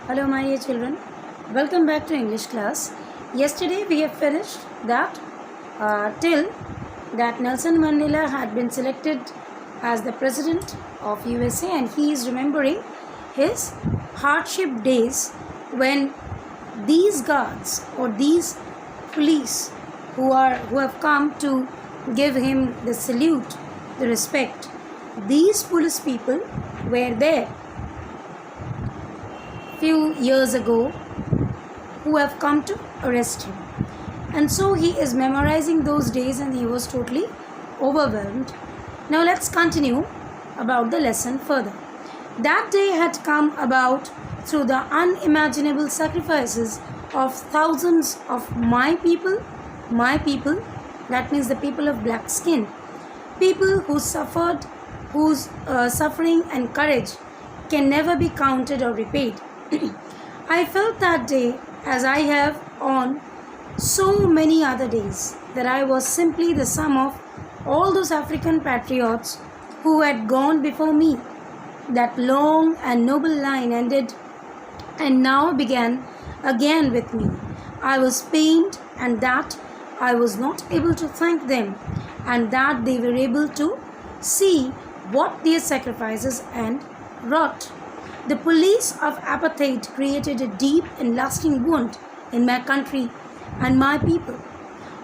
Hello, my dear children. Welcome back to English class. Yesterday we have finished that till that Nelson Mandela had been selected as the president of USA, and he is remembering his hardship days when these guards or these police who have come to give him the salute, the respect. These police people were there few years ago who have come to arrest him. And so he is memorizing those days and he was totally overwhelmed. Now let's continue about the lesson further. That day had come about through the unimaginable sacrifices of thousands of my people, that means the people of black skin, people who suffered, whose suffering and courage can never be counted or repaid. I felt that day, as I have on so many other days, that I was simply the sum of all those African patriots who had gone before me. That long and noble line ended and now began again with me. I was pained, and that I was not able to thank them, and that they were able to see what their sacrifices and wrought. The police of apartheid created a deep and lasting wound in my country and my people.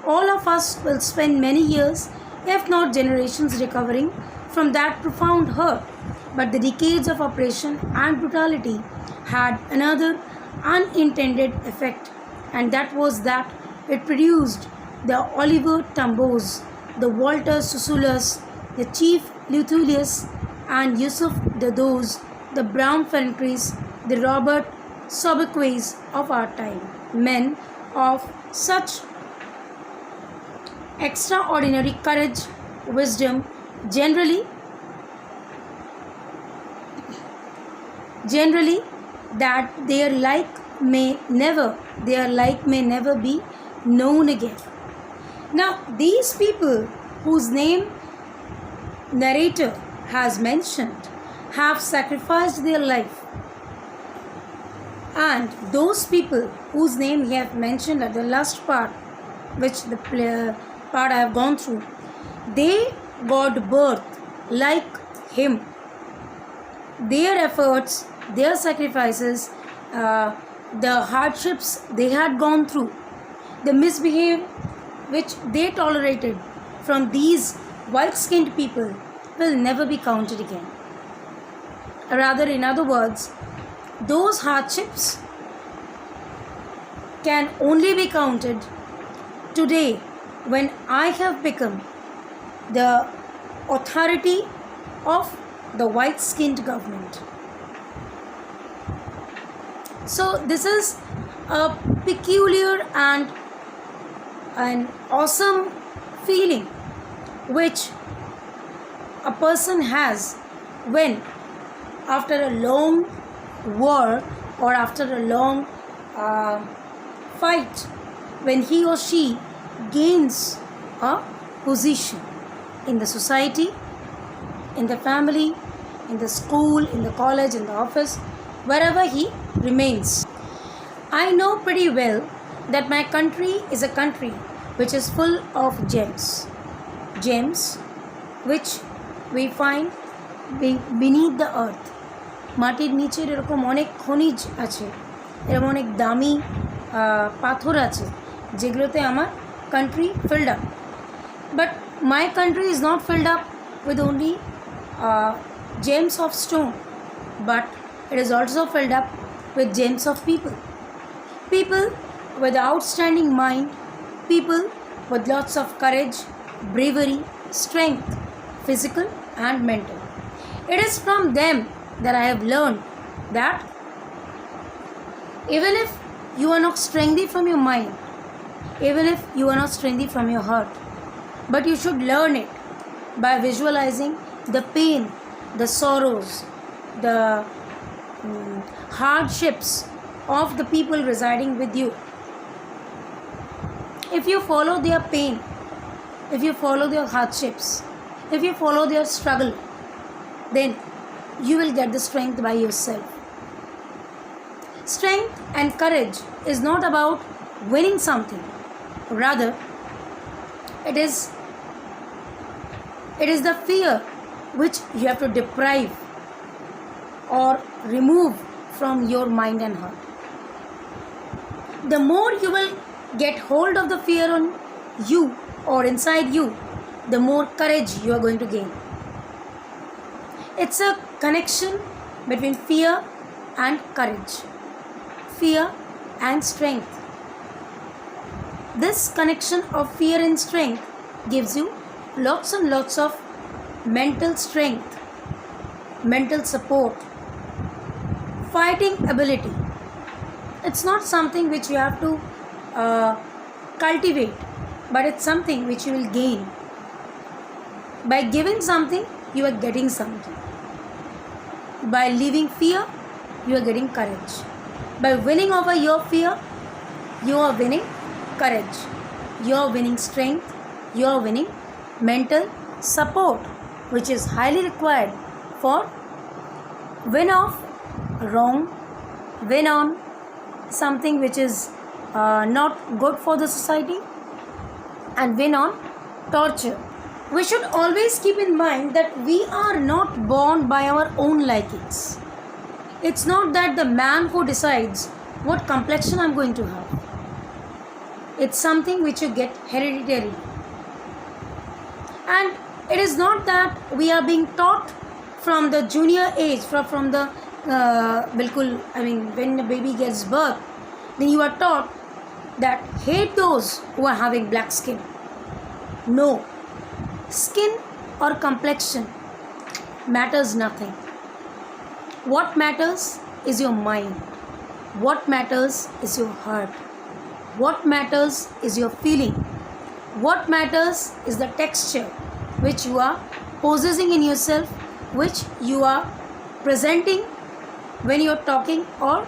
All of us will spend many years, if not generations, recovering from that profound hurt. But the decades of oppression and brutality had another unintended effect, and that was that it produced the Oliver Tambos, the Walter Susulas, the Chief Luthulus, and Yusuf Dados, the Brown Fentrys, the Robert Sobequays of our time, men of such extraordinary courage, wisdom, generally that their like may never be known again. Now, these people whose name narrator has mentioned have sacrificed their life, and those people whose name he have mentioned at the last part, which the part I have gone through, they got birth like him. Their efforts, their sacrifices, the hardships they had gone through, the misbehavior which they tolerated from these white-skinned people will never be counted again. Rather, in other words, those hardships can only be counted today when I have become the authority of the white-skinned government. So this is a peculiar and an awesome feeling which a person has when, after a long war or after a long fight, when he or she gains a position in the society, in the family, in the school, in the college, in the office, wherever he remains. I know pretty well that my country is a country which is full of gems which we find beneath the earth. মাটির নিচের এরকম অনেক খনিজ আছে, এরকম অনেক দামি পাথর আছে যেগুলোতে আমার country filled up. But my country is not filled up with only gems of stone, but it is also filled up with gems of people. People with outstanding mind, people with lots of courage, bravery, strength, physical and mental. It is from them that I have learned that even if you are not strengthy from your mind, even if you are not strengthy from your heart, but you should learn it by visualizing the pain, the sorrows, the hardships of the people residing with you. If you follow their pain, if you follow their hardships, if you follow their struggle, then you will get the strength by yourself. Strength and courage is not about winning something. Rather, it is the fear which you have to deprive or remove from your mind and heart. The more you will get hold of the fear on you or inside you, the more courage you are going to gain. It's a connection between fear and courage, fear and strength. This connection of fear and strength gives you lots and lots of mental strength, mental support, fighting ability. It's not something which you have to cultivate, but it's something which you will gain. By giving something, you are getting something. By leaving fear, you are getting courage. By winning over your fear, you are winning courage. You are winning strength. You are winning mental support, which is highly required for win off wrong, win on something which is not good for the society, and win on torture. We should always keep in mind that we are not born by our own likings. It's not that the man who decides what complexion I'm going to have. It's something which you get hereditary. And it is not that we are being taught from the junior age, from the when the baby gets birth, then you are taught that hate those who are having black skin. No. Skin or complexion matters nothing. What matters is your mind. What matters is your heart. What matters is your feeling. What matters is the texture which you are possessing in yourself, which you are presenting when you are talking or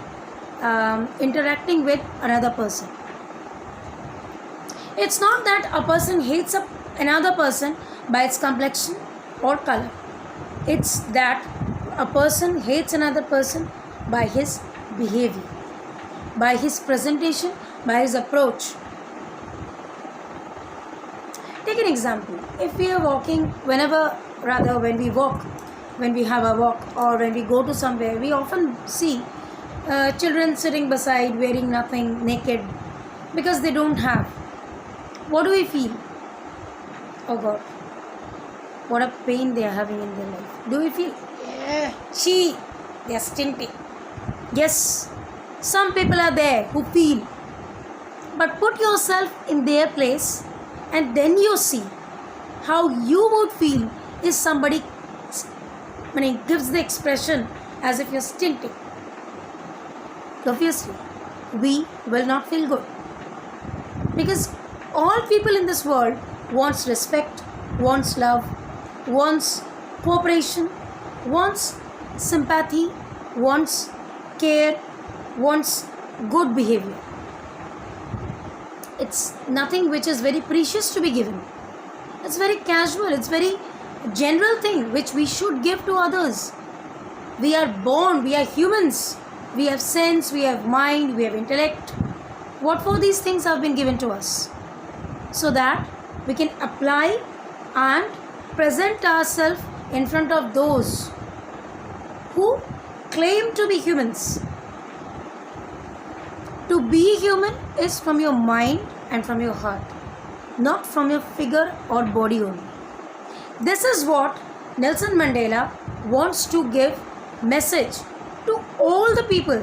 interacting with another person. It's not that a person hates another person by its complexion or color. It's that a person hates another person by his behavior, by his presentation, by his approach. Take an example. If we are walking, when we have a walk or when we go to somewhere, we often see children sitting beside, wearing nothing, naked, because they don't have. What do we feel? Oh God, what a pain they are having in their life. Do we feel? They are stinting. Yes, some people are there who feel. But put yourself in their place and then you see how you would feel if somebody gives the expression as if you're stinting. Obviously, we will not feel good. Because all people in this world wants respect, wants love, wants cooperation, wants sympathy, wants care, wants good behavior. It's nothing which is very precious to be given. It's very casual, it's very general thing which we should give to others. We are born, we are humans. We have sense, we have mind, we have intellect. What for these things have been given to us? So that we can apply and present ourselves in front of those who claim to be humans. To be human is from your mind and from your heart, not from your figure or body only. This is what Nelson Mandela wants to give message to all the people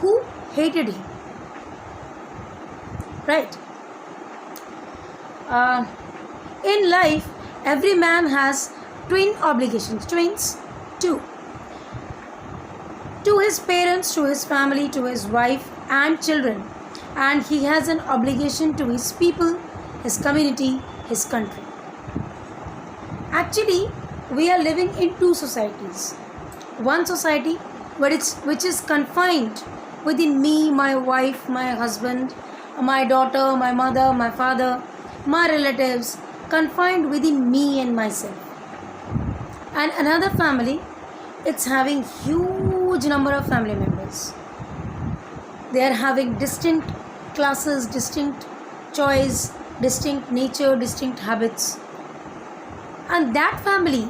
who hated him. Right? In life, every man has twin obligations. Twins, two. To his parents, to his family, to his wife and children. And he has an obligation to his people, his community, his country. Actually, we are living in two societies. One society which is confined within me, my wife, my husband, my daughter, my mother, my father, my relatives, confined within me and myself. And another family, it's having huge number of family members. They are having distinct classes, distinct choice, distinct nature, distinct habits. And that family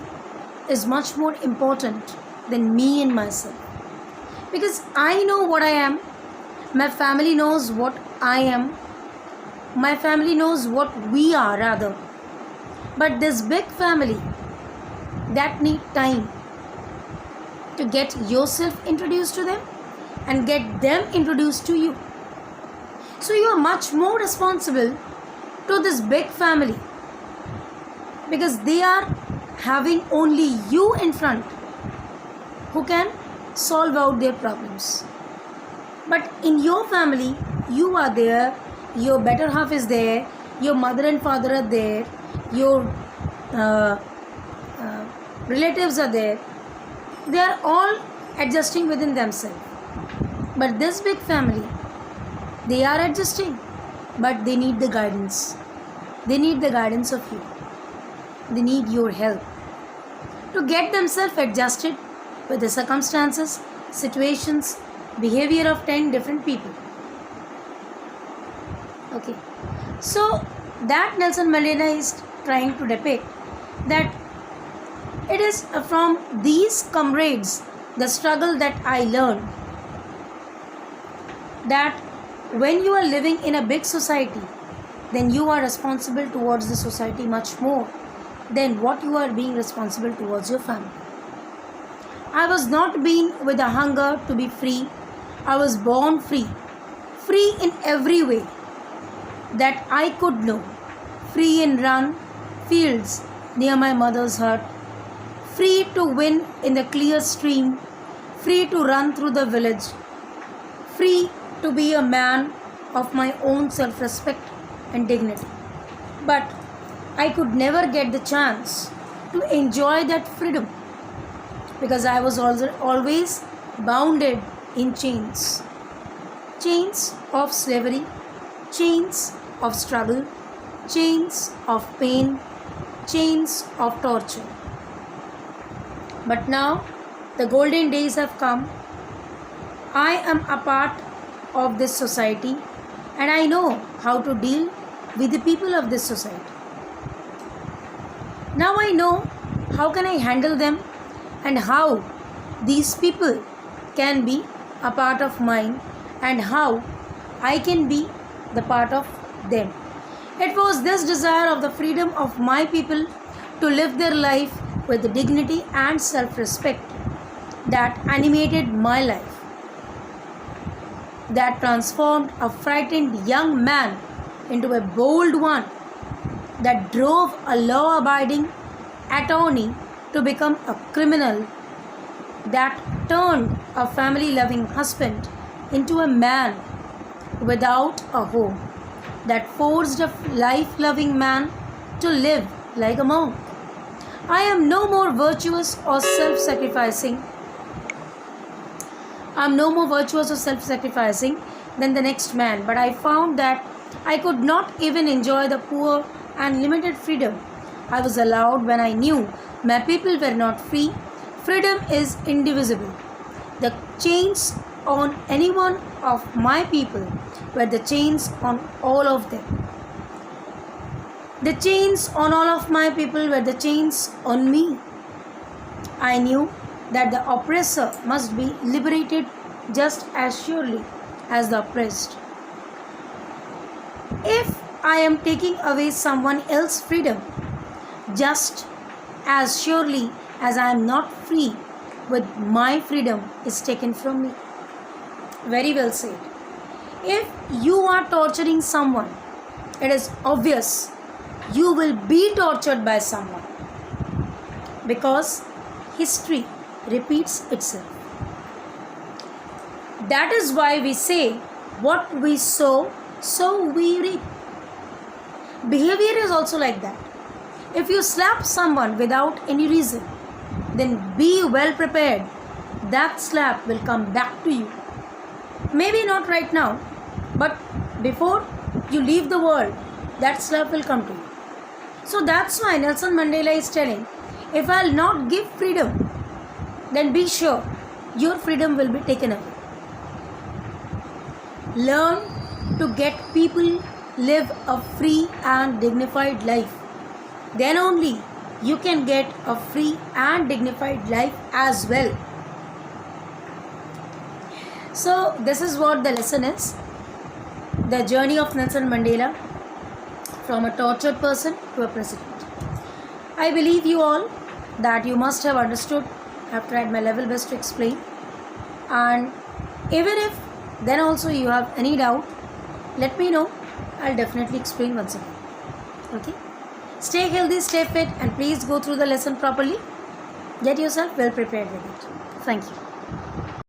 is much more important than me and myself. Because I know what I am, my family knows what I am, my family knows what we are rather. But this big family that need time to get yourself introduced to them and get them introduced to you. So you are much more responsible to this big family because they are having only you in front who can solve out their problems. But in your family, you are there, your better half is there, your mother and father are there, your relatives are there. They are all adjusting within themselves. But this big family, they are adjusting, but they need the guidance. They need the guidance of you. They need your help to get themselves adjusted with the circumstances, situations, behavior of 10 different people. Okay, so that Nelson Mandela is trying to depict that it is from these comrades, the struggle that I learned, that when you are living in a big society, then you are responsible towards the society much more than what you are being responsible towards your family. I was not born with a hunger to be free. I was born free, free in every way that I could know, free in run fields near my mother's hut, free to win in the clear stream, free to run through the village, free to be a man of my own self-respect and dignity. But I could never get the chance to enjoy that freedom because I was also always bounded in chains. Chains of slavery, chains of struggle, chains of pain, chains of torture. But now the golden days have come. I am a part of this society and I know how to deal with the people of this society. Now I know how can I handle them and how these people can be a part of mine and how I can be the part of them. It was this desire of the freedom of my people to live their life with dignity and self-respect that animated my life, that transformed a frightened young man into a bold one, that drove a law-abiding attorney to become a criminal, that turned a family-loving husband into a man without a home, that forced a life-loving man to live like a monk. I am no more virtuous or self-sacrificing. I am no more virtuous or self-sacrificing than the next man, but I found that I could not even enjoy the poor and limited freedom I was allowed when I knew my people were not free. Freedom is indivisible. The chains on any one of my people were the chains on all of them. The chains on all of my people were the chains on me. I knew that the oppressor must be liberated just as surely as the oppressed. If I am taking away someone else's freedom, just as surely as I am not free with my freedom is taken from me. Very well said. If you are torturing someone, it is obvious you will be tortured by someone because history repeats itself. That is why we say what we sow, so we reap. Behavior is also like that. If you slap someone without any reason, then be well prepared. That slap will come back to you. Maybe not right now, but before you leave the world, that slap will come to you. So that's why Nelson Mandela is telling, if I'll not give freedom, then be sure your freedom will be taken away. Learn to get people live a free and dignified life. Then only you can get a free and dignified life as well. So this is what the lesson is. The journey of Nelson Mandela from a tortured person to a president. I believe you all that you must have understood. I've tried my level best to explain. And even if then also you have any doubt, let me know. I'll definitely explain once again. Okay? Stay healthy, stay fit, and please go through the lesson properly. Get yourself well prepared with it. Thank you.